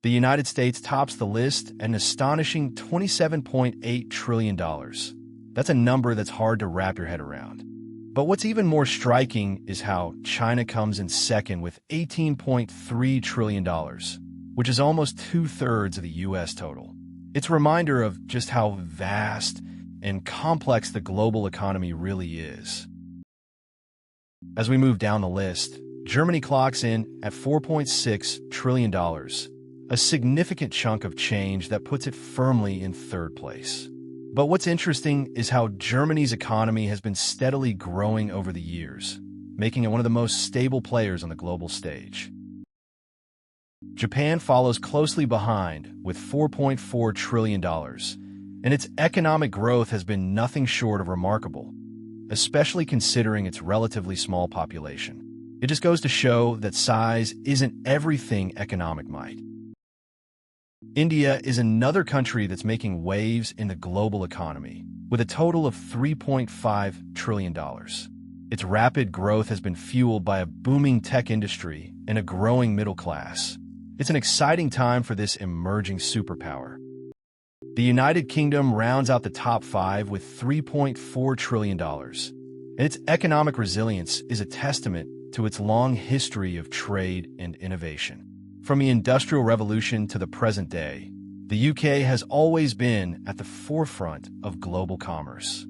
The United States tops the list at an astonishing $27.8 trillion. That's a number that's hard to wrap your head around. But what's even more striking is how China comes in second with $18.3 trillion, which is almost two-thirds of the U.S. total. It's a reminder of just how vast and complex the global economy really is. As we move down the list, Germany clocks in at $4.6 trillion, a significant chunk of change that puts it firmly in third place. But what's interesting is how Germany's economy has been steadily growing over the years, making it one of the most stable players on the global stage. Japan follows closely behind with $4.4 trillion, and its economic growth has been nothing short of remarkable, especially considering its relatively small population. It just goes to show that size isn't everything economic might. India is another country that's making waves in the global economy, with a total of $3.5 trillion. Its rapid growth has been fueled by a booming tech industry and a growing middle class. It's an exciting time for this emerging superpower. The United Kingdom rounds out the top five with $3.4 trillion, and its economic resilience is a testament to its long history of trade and innovation. From the Industrial Revolution to the present day, the UK has always been at the forefront of global commerce.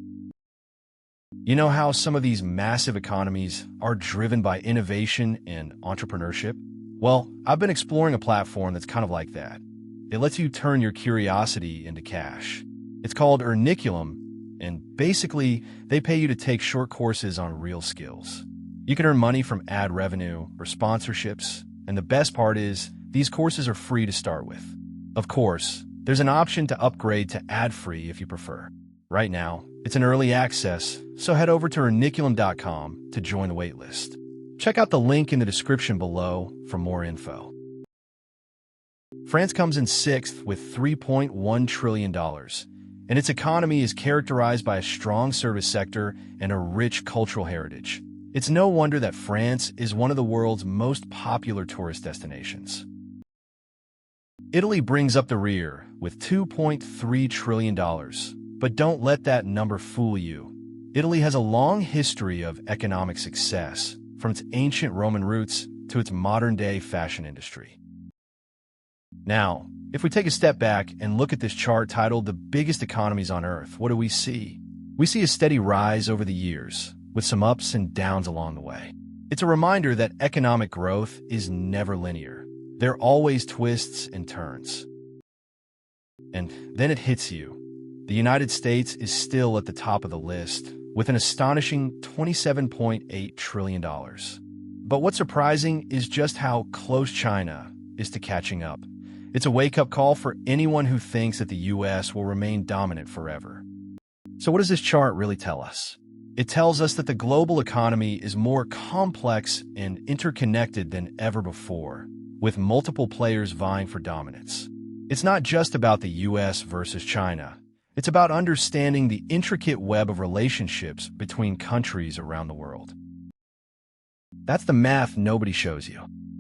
You know how some of these massive economies are driven by innovation and entrepreneurship? Well, I've been exploring a platform that's kind of like that. It lets you turn your curiosity into cash. It's called Earniculum, and basically, they pay you to take short courses on real skills. You can earn money from ad revenue or sponsorships, and the best part is, these courses are free to start with. Of course, there's an option to upgrade to ad-free if you prefer. Right now, it's in early access, so head over to Earniculum.com to join the waitlist. Check out the link in the description below for more info. France comes in sixth with $3.1 trillion, and its economy is characterized by a strong service sector and a rich cultural heritage. It's no wonder that France is one of the world's most popular tourist destinations. Italy brings up the rear with $2.3 trillion, but don't let that number fool you. Italy has a long history of economic success, from its ancient Roman roots to its modern-day fashion industry. Now, if we take a step back and look at this chart titled The Biggest Economies on Earth, what do we see? We see a steady rise over the years, with some ups and downs along the way. It's a reminder that economic growth is never linear. There are always twists and turns. And then it hits you. The United States is still at the top of the list, with an astonishing $27.8 trillion. But what's surprising is just how close China is to catching up. It's a wake-up call for anyone who thinks that the U.S. will remain dominant forever. So what does this chart really tell us? It tells us that the global economy is more complex and interconnected than ever before, with multiple players vying for dominance. It's not just about the U.S. versus China. It's about understanding the intricate web of relationships between countries around the world. That's the math nobody shows you.